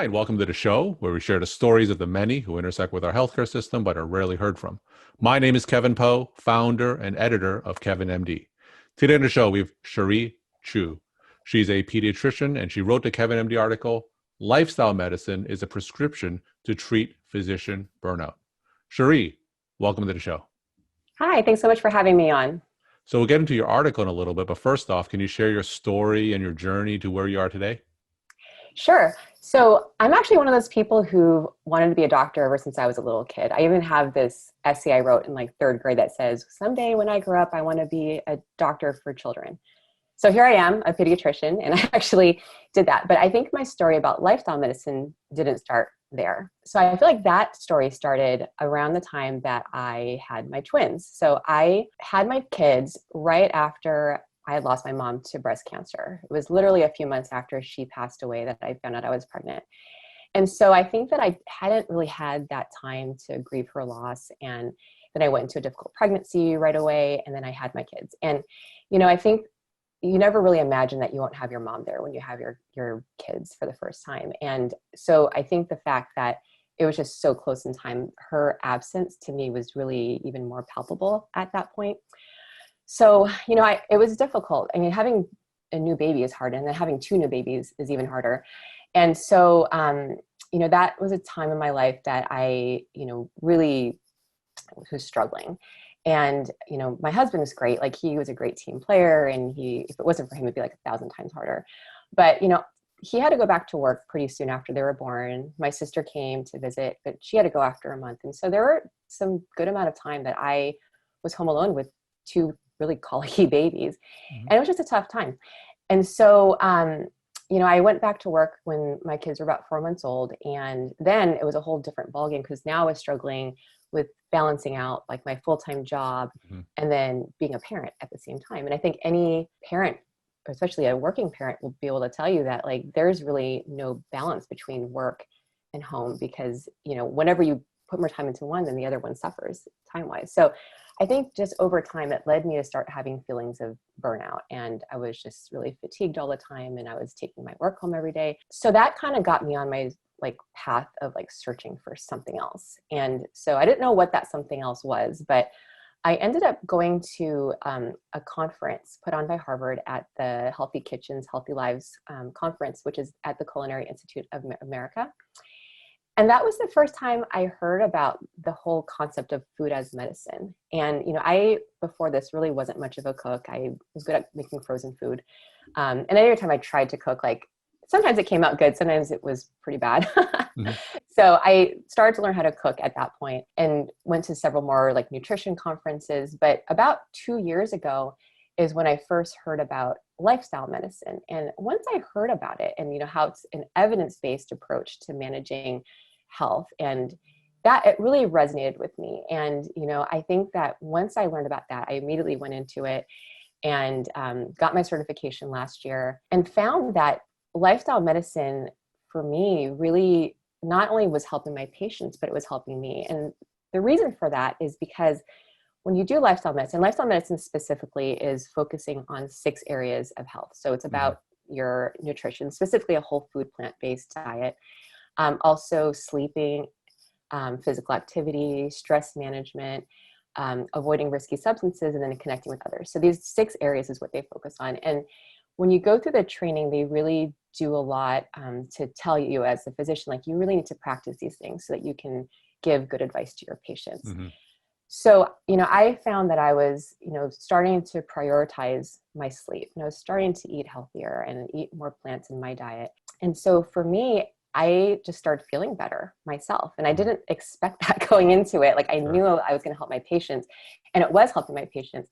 Hi, and welcome to the show where we share the stories of the many who intersect with our healthcare system but are rarely heard from. My name is Kevin Poe, founder and editor of Kevin MD. Today on the show, we have Cherie Chu. She's a pediatrician and she wrote the Kevin MD article, Lifestyle Medicine is a Prescription to Treat Physician Burnout. Cherie, welcome to the show. Hi, thanks so much for having me on. So we'll get into your article in a little bit, but first off, can you share your story and your journey to where you are today? Sure. So I'm actually one of those people who wanted to be a doctor ever since I was a little kid. I even have this essay I wrote in like third grade that says, someday when I grow up, I want to be a doctor for children. So here I am, a pediatrician, and I actually did that. But I think my story about lifestyle medicine didn't start there. So I feel like that story started around the time that I had my twins. So I had my kids right after I had lost my mom to breast cancer. It was literally a few months after she passed away that I found out I was pregnant. And so I think that I hadn't really had that time to grieve her loss. And then I went into a difficult pregnancy right away. And then I had my kids. And, I think you never really imagine that you won't have your mom there when you have your kids for the first time. And so I think the fact that it was just so close in time, her absence to me was really even more palpable at that point. So, it was difficult. I mean, having a new baby is hard, and then having two new babies is even harder. And so, that was a time in my life that I, really was struggling. And, my husband was great. Like, he was a great team player, and if it wasn't for him, it'd be like 1,000 times harder. But, he had to go back to work pretty soon after they were born. My sister came to visit, but she had to go after a month. And so there were some good amount of time that I was home alone with two really colicky babies. And it was just a tough time. And so, I went back to work when my kids were about 4 months old. And then it was a whole different ballgame because now I was struggling with balancing out like my full-time job and then being a parent at the same time. And I think any parent, especially a working parent, will be able to tell you that like there's really no balance between work and home because, whenever you put more time into one, then the other one suffers time-wise. So I think just over time, it led me to start having feelings of burnout. And I was just really fatigued all the time. And I was taking my work home every day. So that kind of got me on my path of searching for something else. And so I didn't know what that something else was, but I ended up going to a conference put on by Harvard at the Healthy Kitchens, Healthy Lives conference, which is at the Culinary Institute of America. And that was the first time I heard about the whole concept of food as medicine. And, I, before this, really wasn't much of a cook. I was good at making frozen food. And every time I tried to cook, sometimes it came out good. Sometimes it was pretty bad. So I started to learn how to cook at that point and went to several more nutrition conferences. But about 2 years ago is when I first heard about lifestyle medicine. And once I heard about it and, how it's an evidence-based approach to managing health, and that it really resonated with me. And, I think that once I learned about that, I immediately went into it and got my certification last year and found that lifestyle medicine for me really not only was helping my patients, but it was helping me. And the reason for that is because when you do lifestyle medicine specifically is focusing on 6 areas of health. So it's about your nutrition, specifically a whole food plant-based diet, also sleeping, physical activity, stress management, avoiding risky substances, and then connecting with others. So these 6 areas is what they focus on. And when you go through the training, they really do a lot to tell you as a physician, you really need to practice these things so that you can give good advice to your patients. So, I found that I was, starting to prioritize my sleep. I was starting to eat healthier and eat more plants in my diet. And so for me, I just started feeling better myself. And I didn't expect that going into it. I knew I was going to help my patients, and it was helping my patients.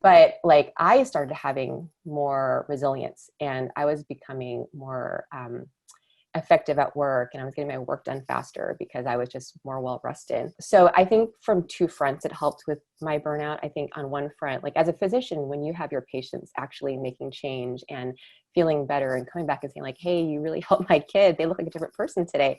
But I started having more resilience, and I was becoming more effective at work, and I was getting my work done faster because I was just more well rested. So I think from 2 fronts, it helped with my burnout. I think on one front, as a physician, when you have your patients actually making change and feeling better and coming back and saying hey, you really helped my kid. They look like a different person today.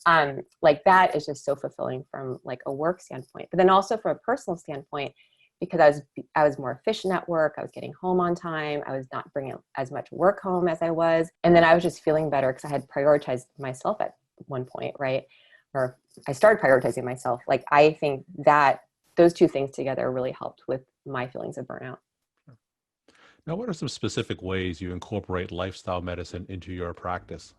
That is just so fulfilling from a work standpoint. But then also from a personal standpoint, because I was more efficient at work. I was getting home on time. I was not bringing as much work home as I was. And then I was just feeling better because I had prioritized myself at one point, right? Or I started prioritizing myself. Like, I think that those two things together really helped with my feelings of burnout. Now, what are some specific ways you incorporate lifestyle medicine into your practice?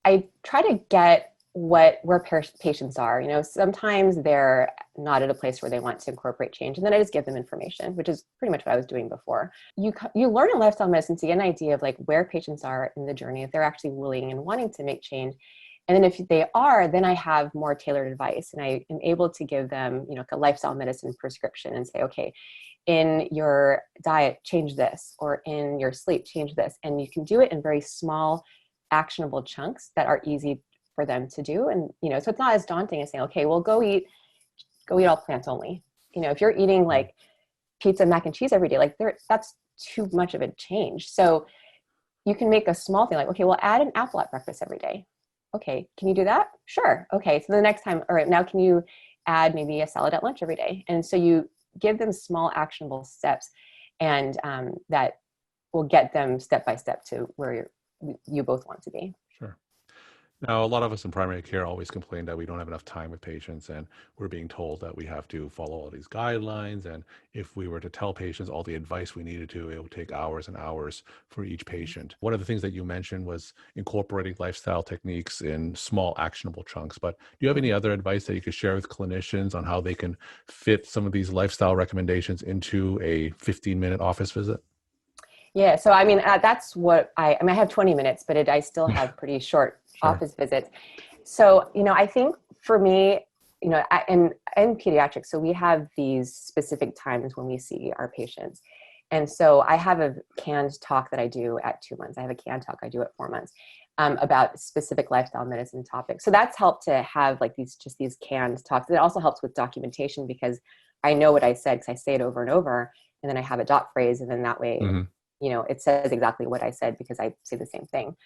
I try to get where patients are. You know, sometimes they're not at a place where they want to incorporate change, and then I just give them information, which is pretty much what I was doing before. You learn in lifestyle medicine to get an idea of like where patients are in the journey, if they're actually willing and wanting to make change. And then if they are, then I have more tailored advice, and I am able to give them, you know, a lifestyle medicine prescription and say, okay, in your diet, change this, or in your sleep, change this. And you can do it in very small, actionable chunks that are easy for them to do. And, you know, so it's not as daunting as saying, okay, well, go eat all plants only. You know, if you're eating like pizza, mac and cheese every day, like that's too much of a change. So you can make a small thing like, okay, well, add an apple at breakfast every day. Okay, can you do that? Sure. Okay, so the next time, all right, now can you add maybe a salad at lunch every day? And so you give them small actionable steps, and that will get them step by step to where you both want to be. Sure. Now, a lot of us in primary care always complain that we don't have enough time with patients, and we're being told that we have to follow all these guidelines. And if we were to tell patients all the advice we needed to, it would take hours and hours for each patient. One of the things that you mentioned was incorporating lifestyle techniques in small, actionable chunks. But do you have any other advice that you could share with clinicians on how they can fit some of these lifestyle recommendations into a 15-minute office visit? Yeah, so I mean, that's what I have 20 minutes, but I still have pretty short Sure. office visits. So, you know, I think for me, you know, in pediatrics, so we have these specific times when we see our patients. And so I have a canned talk that I do at 2 months. I have a canned talk I do at 4 months about specific lifestyle medicine topics. So that's helped to have like these canned talks. It also helps with documentation because I know what I said because I say it over and over, and then I have a dot phrase, and then that way, you know, it says exactly what I said because I say the same thing.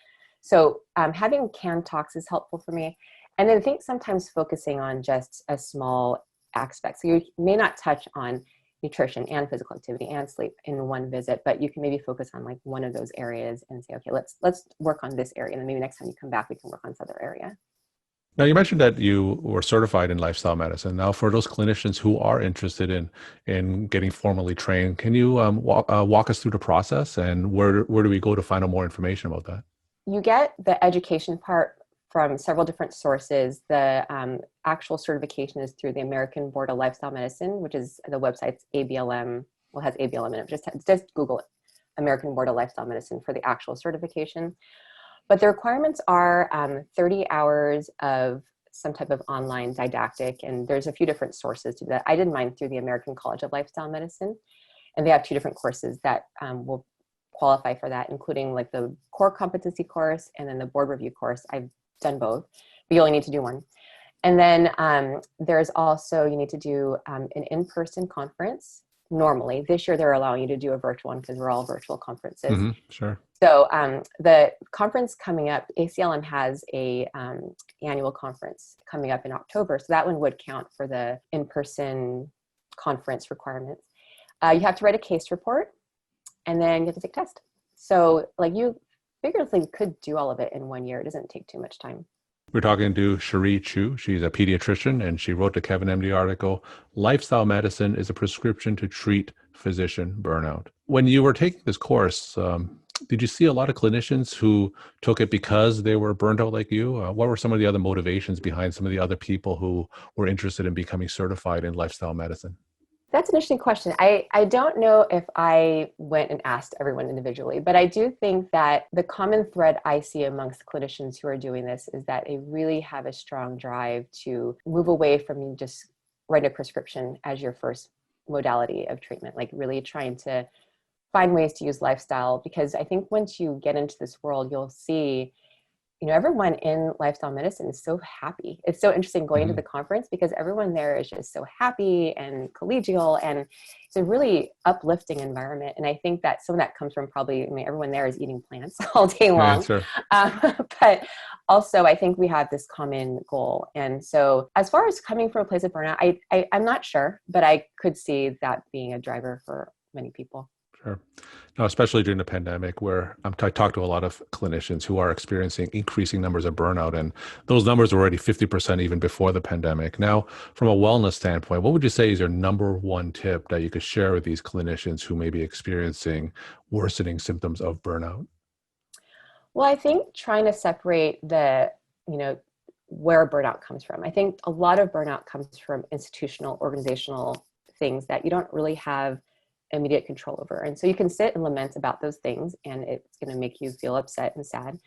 So having canned talks is helpful for me. And then I think sometimes focusing on just a small aspect. So you may not touch on nutrition and physical activity and sleep in one visit, but you can maybe focus on like one of those areas and say, okay, let's work on this area. And then maybe next time you come back, we can work on this other area. Now, you mentioned that you were certified in lifestyle medicine. Now, for those clinicians who are interested in getting formally trained, can you walk us through the process, and where do we go to find out more information about that? You get the education part from several different sources. The actual certification is through the American Board of Lifestyle Medicine, which is the website's ABLM. Well, it has ABLM in it. Just Google it, American Board of Lifestyle Medicine, for the actual certification. But the requirements are 30 hours of some type of online didactic, and there's a few different sources to that. I did mine through the American College of Lifestyle Medicine, and they have 2 different courses that will qualify for that, including like the core competency course and then the board review course. I've done both, but you only need to do one. And then there's also, you need to do an in-person conference. Normally, this year they're allowing you to do a virtual one because we're all virtual conferences. Sure. So the conference coming up, ACLM has a annual conference coming up in October. So that one would count for the in-person conference requirements. You have to write a case report, and then you have to take a test. So like you figuratively could do all of it in 1 year. It doesn't take too much time. We're talking to Cherie Chu. She's a pediatrician, and she wrote the Kevin MD article, Lifestyle Medicine is a Prescription to Treat Physician Burnout. When you were taking this course, did you see a lot of clinicians who took it because they were burned out like you? What were some of the other motivations behind some of the other people who were interested in becoming certified in lifestyle medicine? That's an interesting question. I don't know if I went and asked everyone individually, but I do think that the common thread I see amongst clinicians who are doing this is that they really have a strong drive to move away from just writing a prescription as your first modality of treatment, like really trying to find ways to use lifestyle. Because I think once you get into this world, you'll see, you know, everyone in lifestyle medicine is so happy. It's so interesting going to the conference because everyone there is just so happy and collegial. And it's a really uplifting environment. And I think that some of that comes from probably, I mean, everyone there is eating plants all day long. Sure. But also I think we have this common goal. And so as far as coming from a place of burnout, I'm not sure, but I could see that being a driver for many people. Sure. Now, especially during the pandemic, where I talk to a lot of clinicians who are experiencing increasing numbers of burnout, and those numbers were already 50% even before the pandemic. Now, from a wellness standpoint, what would you say is your number one tip that you could share with these clinicians who may be experiencing worsening symptoms of burnout? Well, I think trying to separate where burnout comes from. I think a lot of burnout comes from institutional, organizational things that you don't really have immediate control over. And so you can sit and lament about those things, and it's going to make you feel upset and sad.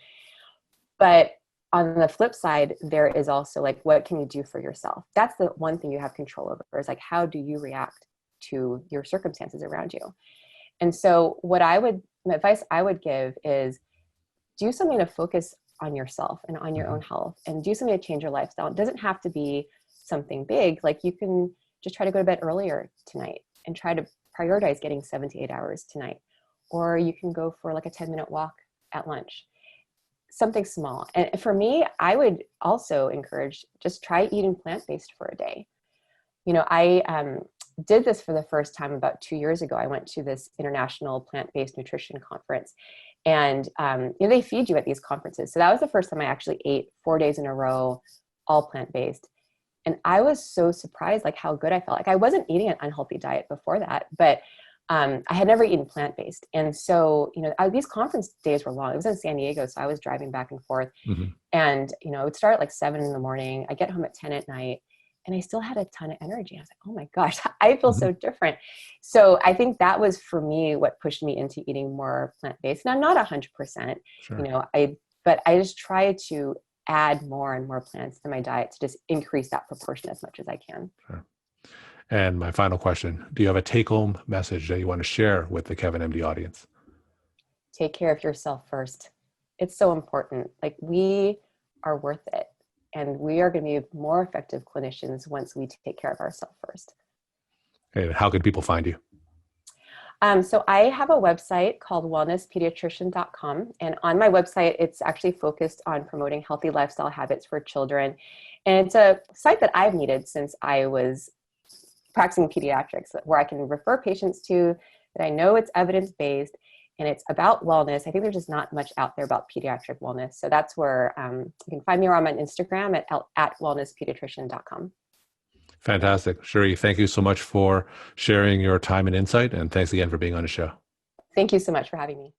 But on the flip side, there is also like, what can you do for yourself? That's the one thing you have control over, is like, how do you react to your circumstances around you? And so the advice I would give is do something to focus on yourself and on your own health, and do something to change your lifestyle. It doesn't have to be something big. Like, you can just try to go to bed earlier tonight and try to prioritize getting 7 to 8 hours tonight. Or you can go for like a 10-minute walk at lunch, something small. And for me, I would also encourage, just try eating plant-based for a day. I did this for the first time about 2 years ago. I went to this international plant-based nutrition conference, and they feed you at these conferences. So that was the first time I actually ate 4 days in a row, all plant-based. And I was so surprised, like, how good I felt. Like, I wasn't eating an unhealthy diet before that, but I had never eaten plant-based. And so, these conference days were long. It was in San Diego, so I was driving back and forth. And, it would start at like 7 in the morning. I get home at 10 at night, and I still had a ton of energy. I was like, oh my gosh, I feel so different. So I think that was, for me, what pushed me into eating more plant-based. Now, not 100%, Sure. but I just try to add more and more plants to my diet to just increase that proportion as much as I can. Sure. And my final question, do you have a take-home message that you want to share with the Kevin MD audience? Take care of yourself first. It's so important. Like, we are worth it. And we are going to be more effective clinicians once we take care of ourselves first. And how can people find you? So I have a website called wellnesspediatrician.com. And on my website, it's actually focused on promoting healthy lifestyle habits for children. And it's a site that I've needed since I was practicing pediatrics, where I can refer patients to, that I know it's evidence-based, and it's about wellness. I think there's just not much out there about pediatric wellness. So that's where you can find me on my Instagram at wellnesspediatrician.com. Fantastic. Cherie, thank you so much for sharing your time and insight. And thanks again for being on the show. Thank you so much for having me.